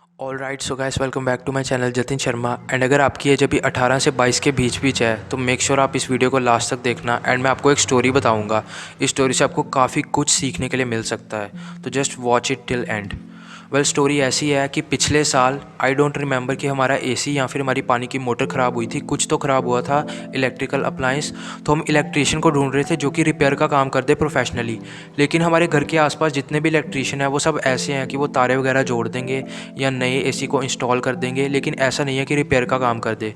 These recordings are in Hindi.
All right, so guys, welcome back to my channel Jatin Sharma. And अगर आपकी एज अभी 18 से 22 के बीच है तो मेक श्योर आप इस वीडियो को लास्ट तक देखना। एंड मैं आपको एक स्टोरी बताऊंगा। इस स्टोरी से आपको काफ़ी कुछ सीखने के लिए मिल सकता है, तो just watch it till and. Well, story ऐसी है कि पिछले साल आई डोंट रिमेंबर कि हमारा एसी या फिर हमारी पानी की मोटर ख़राब हुई थी, कुछ तो ख़राब हुआ था, इलेक्ट्रिकल अप्लायंस। तो हम इलेक्ट्रीशियन को ढूंढ रहे थे जो कि रिपेयर का काम कर दे प्रोफेशनली। लेकिन हमारे घर के आसपास जितने भी इलेक्ट्रीशियन हैं वो सब ऐसे हैं कि वो तारे वगैरह जोड़ देंगे या नए एसी को इंस्टॉल कर देंगे, लेकिन ऐसा नहीं है कि रिपेयर का काम कर दे।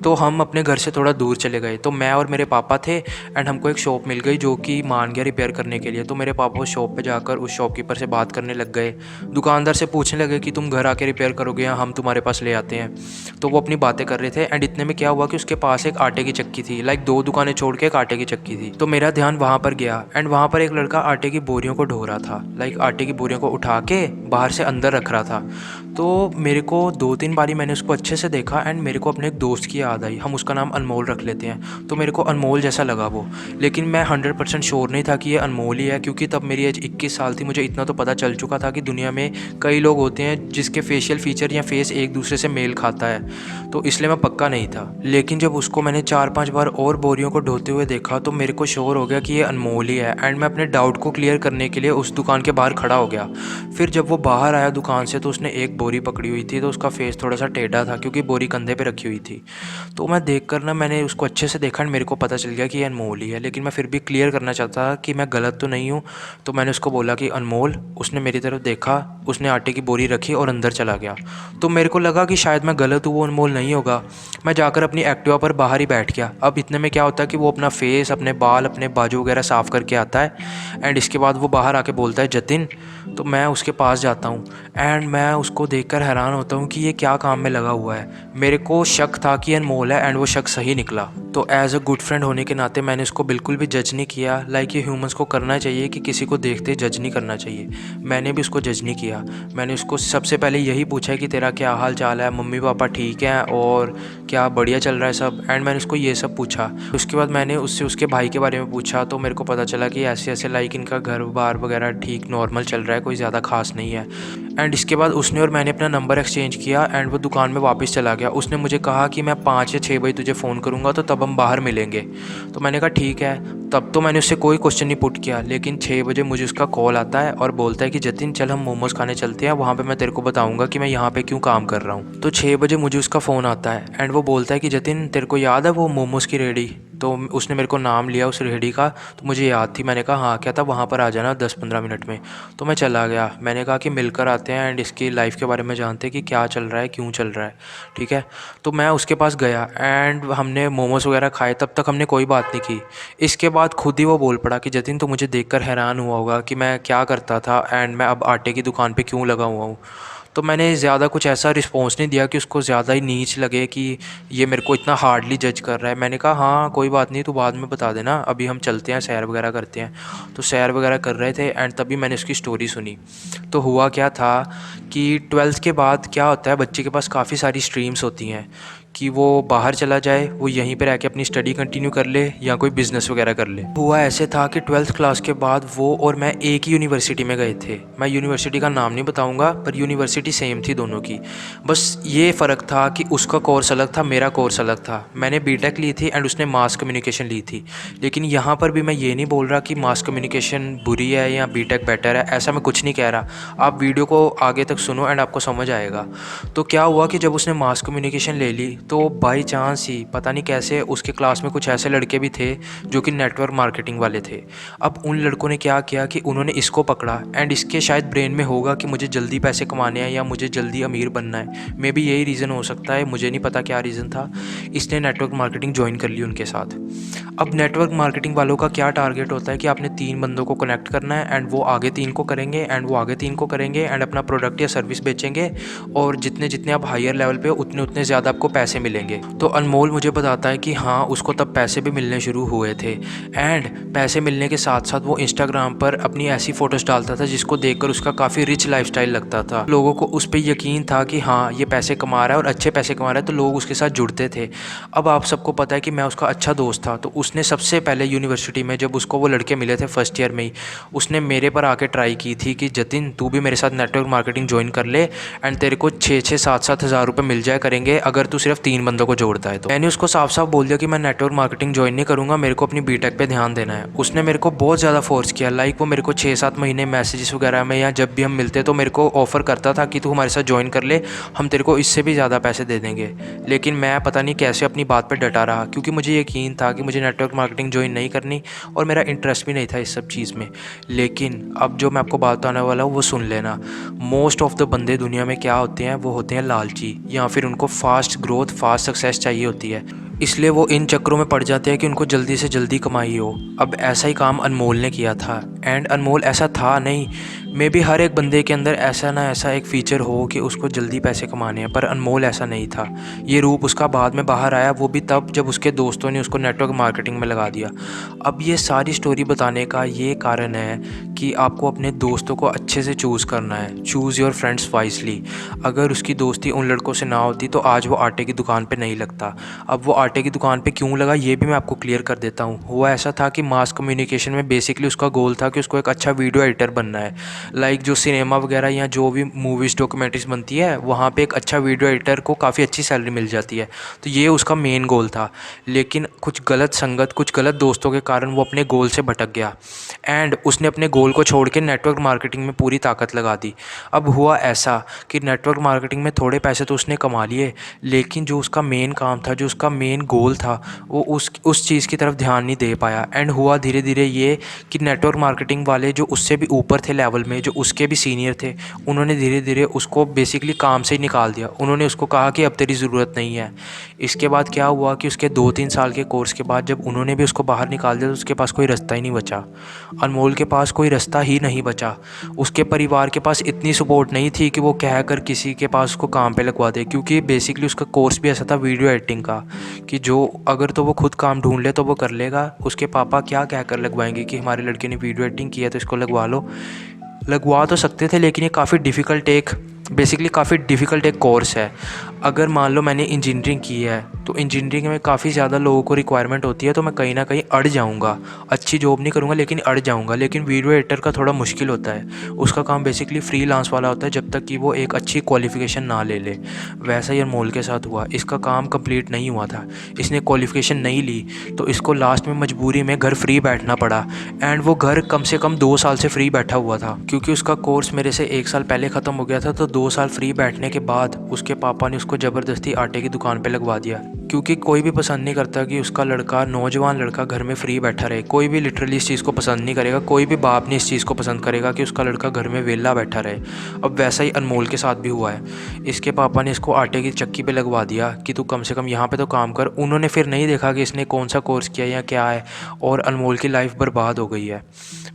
तो हम अपने घर से थोड़ा दूर चले गए। तो मैं और मेरे पापा थे एंड हमको एक शॉप मिल गई जो कि मान गया रिपेयर करने के लिए। तो मेरे पापा उस शॉप पे जाकर उस शॉपकीपर से बात करने लग गए। दुकानदार से पूछने लगे कि तुम घर आके रिपेयर करोगे या हम तुम्हारे पास ले आते हैं। तो वो अपनी बातें कर रहे थे एंड इतने में क्या हुआ कि उसके पास एक आटे की चक्की थी। लाइक 2 दुकानें छोड़ के एक आटे की चक्की थी। तो मेरा ध्यान वहाँ पर गया एंड वहाँ पर एक लड़का आटे की बोरियों को ढो रहा था। लाइक आटे की बोरियों को उठा के बाहर से अंदर रख रहा था। तो मेरे को 2-3 बारी मैंने उसको अच्छे से देखा एंड मेरे को अपने एक दोस्त की याद आई। हम उसका नाम अनमोल रख लेते हैं। तो मेरे को अनमोल जैसा लगा वो, लेकिन मैं 100% श्योर नहीं था कि ये अनमोल ही है, क्योंकि तब मेरी एज 21 साल थी। मुझे इतना तो पता चल चुका था कि दुनिया में कई लोग होते हैं जिसके फेशियल फीचर या फेस एक दूसरे से मेल खाता है, तो इसलिए मैं पक्का नहीं था। लेकिन जब उसको मैंने 4-5 बार और बोरियों को ढोते हुए देखा तो मेरे को श्योर हो गया कि ये अनमोल ही है। एंड मैं अपने डाउट को क्लियर करने के लिए उस दुकान के बाहर खड़ा हो गया। फिर जब वो बाहर आया दुकान से तो उसने एक बोरी पकड़ी हुई थी, तो उसका फेस थोड़ा सा टेढ़ा था क्योंकि बोरी कंधे पे रखी हुई थी। तो मैं देखकर ना, मैंने उसको अच्छे से देखा एंड मेरे को पता चल गया कि ये अनमोल ही है। लेकिन मैं फिर भी क्लियर करना चाहता था कि मैं गलत तो नहीं हूँ। तो मैंने उसको बोला कि अनमोल। उसने मेरी तरफ देखा, उसने आटे की बोरी रखी और अंदर चला गया। तो मेरे को लगा कि शायद मैं गलत हूँ, वो अनमोल नहीं होगा। मैं जाकर अपनी एक्टिवा पर बाहर ही बैठ गया। अब इतने में क्या होता है कि वो अपना फेस, अपने बाल, अपने बाजू वगैरह साफ़ करके आता है एंड इसके बाद वो बाहर आके बोलता है जतिन। तो मैं उसके पास जाता हूँ एंड मैं उसको देखकर हैरान होता हूँ कि ये क्या काम में लगा हुआ है। मेरे को शक था कि अनमोल है एंड वो शक सही निकला। तो एज अ गुड फ्रेंड होने के नाते मैंने उसको बिल्कुल भी जज नहीं किया। लाइक ये ह्यूमंस को करना चाहिए कि किसी को देखते जज नहीं करना चाहिए। मैंने भी उसको जज नहीं किया। मैंने उसको सबसे पहले यही पूछा कि तेरा क्या हाल चाल है, मम्मी पापा ठीक हैं और क्या बढ़िया चल रहा है सब। एंड मैंने उसको ये सब पूछा। उसके बाद मैंने उससे उसके भाई के बारे में पूछा। तो मेरे को पता चला कि ऐसे ऐसे लाइक इनका घर बार वगैरह ठीक नॉर्मल चल रहा है, कोई ज़्यादा खास नहीं है। एंड इसके बाद उसने और मैंने अपना नंबर एक्सचेंज किया एंड वो दुकान में वापस चला गया। उसने मुझे कहा कि मैं 5 या 6 बजे तुझे फ़ोन करूँगा तो तब हम बाहर मिलेंगे। तो मैंने कहा ठीक है। तब तो मैंने उससे कोई क्वेश्चन नहीं पुट किया। लेकिन 6 बजे मुझे उसका कॉल आता है और बोलता है कि जतिन चल हम मोमोज़ खाने चलते हैं, वहाँ पे मैं तेरे को बताऊँगा कि मैं यहाँ पे क्यों काम कर रहा हूँ। तो 6 बजे मुझे उसका फ़ोन आता है एंड वो बोलता है कि जतिन तेरे को याद है वो मोमोज़ की रेहड़ी। तो उसने मेरे को नाम लिया उस रेहड़ी का। तो मुझे याद थी। मैंने कहा हाँ क्या था, वहाँ पर आ जाना 10-15 मिनट में। तो मैं चला गया। मैंने कहा कि मिलकर आते हैं एंड इसकी लाइफ के बारे में जानते हैं कि क्या चल रहा है, क्यों चल रहा है। ठीक है। तो मैं उसके पास गया एंड हमने मोमोज़ वगैरह खाए। तब तक हमने कोई बात नहीं की। इसके बाद खुद ही वो बोल पड़ा कि जतिन तो मुझे देखकर हैरान हुआ होगा कि मैं क्या करता था एंड मैं अब आटे की दुकान पे क्यों लगा हुआ हूँ। तो मैंने ज़्यादा कुछ ऐसा रिस्पॉन्स नहीं दिया कि उसको ज़्यादा ही नीच लगे कि ये मेरे को इतना हार्डली जज कर रहा है। मैंने कहा हाँ कोई बात नहीं, तू बाद में बता देना, अभी हम चलते हैं सैर वगैरह करते हैं। तो सैर वगैरह कर रहे थे एंड तभी मैंने उसकी स्टोरी सुनी। तो हुआ क्या था कि 12th के बाद क्या होता है, बच्चे के पास काफ़ी सारी स्ट्रीम्स होती हैं कि वो बाहर चला जाए, वो यहीं पे रह के अपनी स्टडी कंटिन्यू कर ले या कोई बिज़नेस वगैरह कर ले। हुआ ऐसे था कि 12th क्लास के बाद वो और मैं एक ही यूनिवर्सिटी में गए थे। मैं यूनिवर्सिटी का नाम नहीं बताऊंगा पर यूनिवर्सिटी सेम थी दोनों की। बस ये फ़र्क था कि उसका कोर्स अलग था, मेरा कोर्स अलग था। मैंने बीटेक ली थी एंड उसने मास कम्युनिकेशन ली थी। लेकिन यहाँ पर भी मैं ये नहीं बोल रहा कि मास कम्युनिकेशन बुरी है या बीटेक बेटर है, ऐसा मैं कुछ नहीं कह रहा। आप वीडियो को आगे तक सुनो एंड आपको समझ आएगा। तो क्या हुआ कि जब उसने मास कम्युनिकेशन ले ली तो बाई चांस ही पता नहीं कैसे उसके क्लास में कुछ ऐसे लड़के भी थे जो कि नेटवर्क मार्केटिंग वाले थे। अब उन लड़कों ने क्या किया कि उन्होंने इसको पकड़ा एंड इसके शायद ब्रेन में होगा कि मुझे जल्दी पैसे कमाने हैं या मुझे जल्दी अमीर बनना है। मे बी यही रीज़न हो सकता है, मुझे नहीं पता क्या रीज़न था। इसने नेटवर्क मार्केटिंग ज्वाइन कर ली उनके साथ। अब नेटवर्क मार्केटिंग वालों का क्या टारगेट होता है कि आपने 3 बंदों को कनेक्ट करना है एंड वो आगे 3 को करेंगे एंड वो आगे 3 को करेंगे एंड अपना प्रोडक्ट या सर्विस बेचेंगे। और जितने जितने आप हायर लेवल पे हो उतने उतने ज़्यादा आपको पैसे मिलेंगे। तो अनमोल मुझे बताता है कि हाँ उसको तब पैसे भी मिलने शुरू हुए थे एंड पैसे मिलने के साथ साथ वो इंस्टाग्राम पर अपनी ऐसी फ़ोटोज़ डालता था जिसको देखकर उसका काफ़ी रिच लाइफस्टाइल लगता था। लोगों को उस पर यकीन था कि हाँ ये पैसे कमा रहा है और अच्छे पैसे कमा रहा है, तो लोग उसके साथ जुड़ते थे। अब आप सबको पता है कि मैं उसका अच्छा दोस्त था, तो उसने सबसे पहले यूनिवर्सिटी में जब उसको वो लड़के मिले थे फर्स्ट ईयर में ही, उसने मेरे पर आके ट्राई की थी कि जतिन तू भी मेरे साथ नेटवर्क मार्केटिंग ज्वाइन कर ले एंड तेरे को 6-6 7-7 हज़ार रुपये मिल जाया करेंगे अगर तू सिर्फ 3 बंदों को जोड़ता है। तो मैंने उसको साफ साफ बोल दिया कि मैं नेटवर्क मार्केटिंग ज्वाइन नहीं करूँगा, मेरे को अपनी बीटेक पे ध्यान देना है। उसने मेरे को बहुत ज़्यादा फोर्स किया, लाइक वो मेरे को 6-7 महीने मैसेजेस वगैरह में या जब भी हम मिलते तो मेरे को ऑफ़र करता था कि तू हमारे साथ ज्वाइन कर ले, हम तेरे को इससे भी ज़्यादा पैसे दे देंगे। लेकिन मैं पता नहीं कैसे अपनी बात पर डटा रहा, क्योंकि मुझे यकीन था कि मुझे नेटवर्क मार्केटिंग ज्वाइन नहीं करनी और मेरा इंटरेस्ट भी नहीं था इस सब चीज़ में। लेकिन अब जो मैं आपको बात बताने वाला हूँ वो सुन लेना। मोस्ट ऑफ द बंदे दुनिया में क्या होते हैं, वो होते हैं लालची, या फिर उनको फास्ट ग्रोथ फास्ट सक्सेस चाहिए होती है, इसलिए वो इन चक्करों में पड़ जाते हैं कि उनको जल्दी से जल्दी कमाई हो। अब ऐसा ही काम अनमोल ने किया था, एंड अनमोल ऐसा था नहीं, मे बी हर एक बंदे के अंदर ऐसा ना ऐसा एक फ़ीचर हो कि उसको जल्दी पैसे कमाने हैं, पर अनमोल ऐसा नहीं था। ये रूप उसका बाद में बाहर आया, वो भी तब जब उसके दोस्तों ने उसको नेटवर्क मार्केटिंग में लगा दिया। अब ये सारी स्टोरी बताने का ये कारण है कि आपको अपने दोस्तों को अच्छे से चूज़ करना है। Choose your friends wisely. अगर उसकी दोस्ती उन लड़कों से ना होती तो आज वो आटे की दुकान पे नहीं लगता। अब वो आटे की दुकान पे क्यों लगा ये भी मैं आपको क्लियर कर देता हूँ। हुआ ऐसा था कि मास कम्युनिकेशन में बेसिकली उसका गोल था कि उसको एक अच्छा वीडियो एडिटर बनना है। लाइक जो सिनेमा वगैरह या जो भी मूवीज़ डॉक्यूमेंट्रीज बनती है वहाँ पे एक अच्छा वीडियो एडिटर को काफ़ी अच्छी सैलरी मिल जाती है, तो ये उसका मेन गोल था। लेकिन कुछ गलत संगत, कुछ गलत दोस्तों के कारण वो अपने गोल से भटक गया एंड उसने अपने गोल को छोड़ के नेटवर्क मार्केटिंग में पूरी ताकत लगा दी। अब हुआ ऐसा कि नेटवर्क मार्केटिंग में थोड़े पैसे तो उसने कमा लिए, लेकिन जो उसका मेन काम था, जो उसका मेन गोल था, वो उस चीज़ की तरफ ध्यान नहीं दे पाया। एंड हुआ धीरे धीरे ये कि नेटवर्क मार्केटिंग वाले जो उससे भी ऊपर थे लेवल में, जो उसके भी सीनियर थे, उन्होंने धीरे धीरे उसको बेसिकली काम से ही निकाल दिया। उन्होंने उसको कहा कि अब तेरी ज़रूरत नहीं है। इसके बाद क्या हुआ कि उसके 2-3 साल के कोर्स के बाद जब उन्होंने भी उसको बाहर निकाल दिया तो उसके पास कोई रास्ता ही नहीं बचा। अनमोल के पास कोई रास्ता ही नहीं बचा। उसके परिवार के पास इतनी सपोर्ट नहीं थी कि वो कह कर किसी के पास उसको काम पे लगवा दे, क्योंकि बेसिकली उसका कोर्स भी ऐसा था वीडियो एडिटिंग का कि जो अगर तो वो खुद काम ढूंढ ले तो वो कर लेगा। उसके पापा क्या कह कर लगवाएंगे कि हमारे लड़के ने वीडियो एडिटिंग किया तो इसको लगवा लो। लगवा तो सकते थे, लेकिन ये काफ़ी डिफ़िकल्ट एक कोर्स है। अगर मान लो मैंने इंजीनियरिंग की है तो इंजीनियरिंग में काफ़ी ज़्यादा लोगों को रिक्वायरमेंट होती है, तो मैं कहीं ना कहीं अड़ जाऊंगा। अच्छी जॉब नहीं करूंगा लेकिन अड़ जाऊंगा। लेकिन वीडियो एडिटर का थोड़ा मुश्किल होता है, उसका काम बेसिकली फ्रीलांस वाला होता है जब तक कि वो एक अच्छी क्वालिफ़िकेशन ना ले ले। वैसा ही अनमोल के साथ हुआ, इसका काम कंप्लीट नहीं हुआ था, इसने क्वालिफ़िकेशन नहीं ली, तो इसको लास्ट में मजबूरी में घर फ्री बैठना पड़ा। एंड वो घर कम से कम 2 साल से फ्री बैठा हुआ था, क्योंकि उसका कोर्स मेरे से 1 साल पहले ख़त्म हो गया था। तो 2 साल फ्री बैठने के बाद उसके पापा ने उसको ज़बरदस्ती आटे की दुकान पे लगवा दिया, क्योंकि कोई भी पसंद नहीं करता कि उसका लड़का, नौजवान लड़का घर में फ्री बैठा रहे। कोई भी लिटरली इस चीज़ को पसंद नहीं करेगा, कोई भी बाप नहीं इस चीज़ को पसंद करेगा कि उसका लड़का घर में वेला बैठा रहे। अब वैसा ही अनमोल के साथ भी हुआ है। इसके पापा ने इसको आटे की चक्की पे लगवा दिया कि तू कम से कम यहाँ पे तो काम कर। उन्होंने फिर नहीं देखा कि इसने कौन सा कोर्स किया या क्या है, और अनमोल की लाइफ बर्बाद हो गई है।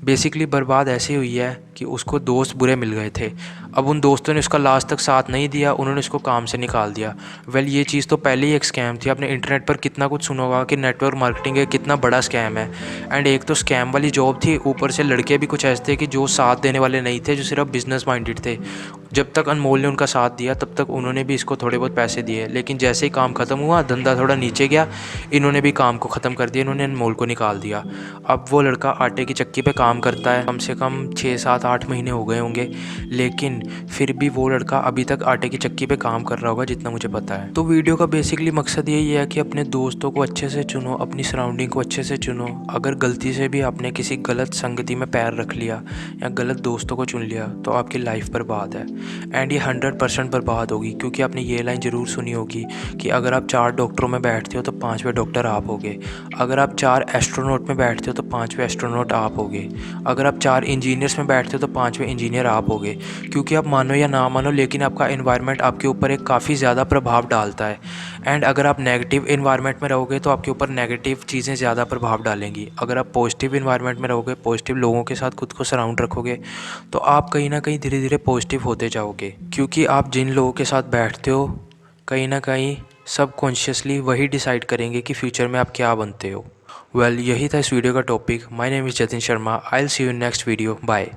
बेसिकली बर्बाद ऐसे हुई है कि उसको दोस्त बुरे मिल गए थे। अब उन दोस्तों ने उसका लास्ट तक साथ नहीं दिया, उन्होंने उसको काम से निकाल दिया। वेल ये चीज़ तो पहले ही एक स्कैम थी। आपने इंटरनेट पर कितना कुछ सुना होगा कि नेटवर्क मार्केटिंग एक कितना बड़ा स्कैम है। एंड एक तो स्कैम वाली जॉब थी, ऊपर से लड़के भी कुछ ऐसे थे कि जो साथ देने वाले नहीं थे, जो सिर्फ बिजनेस माइंडेड थे। जब तक अनमोल ने उनका साथ दिया तब तक उन्होंने भी इसको थोड़े बहुत पैसे दिए, लेकिन जैसे ही काम ख़त्म हुआ, धंधा थोड़ा नीचे गया, इन्होंने भी काम को ख़त्म कर दिया, इन्होंने अनमोल को निकाल दिया। अब वो लड़का आटे की चक्की पे काम करता है, कम से कम 6-7-8 महीने हो गए होंगे, लेकिन फिर भी वो लड़का अभी तक आटे की चक्की पे काम कर रहा होगा जितना मुझे पता है। तो वीडियो का बेसिकली मकसद यही है कि अपने दोस्तों को अच्छे से चुनो, अपनी सराउंडिंग को अच्छे से चुनो। अगर गलती से भी आपने किसी गलत संगति में पैर रख लिया या गलत दोस्तों को चुन लिया तो आपकी लाइफ बर्बाद है। एंड ये 100% बर्बाद होगी, क्योंकि आपने ये लाइन ज़रूर सुनी होगी कि अगर आप 4 डॉक्टरों में बैठते हो तो 5वें डॉक्टर आप होगे। अगर आप 4 एस्ट्रोनॉट में बैठते हो तो 5वें एस्ट्रोनॉट आप होगे। अगर आप 4 इंजीनियर्स में बैठते हो तो 5वें इंजीनियर आप होगे। क्योंकि आप मानो या ना मानो, लेकिन आपका एनवायरनमेंट आपके ऊपर एक काफ़ी ज़्यादा प्रभाव डालता है। एंड अगर आप नेगेटिव एनवायरनमेंट में रहोगे तो आपके ऊपर नेगेटिव चीज़ें ज़्यादा प्रभाव डालेंगी। अगर आप पॉजिटिव एनवायरनमेंट में रहोगे, पॉजिटिव लोगों के साथ खुद को सराउंड रखोगे, तो आप कहीं ना कहीं धीरे धीरे पॉजिटिव होते जाओगे। क्योंकि आप जिन लोगों के साथ बैठते हो, कहीं ना कहीं सबकॉन्शियसली वही डिसाइड करेंगे कि फ्यूचर में आप क्या बनते हो। वेल यही था इस वीडियो का topic. My name is Jatin Sharma. I will see you in next video. Bye.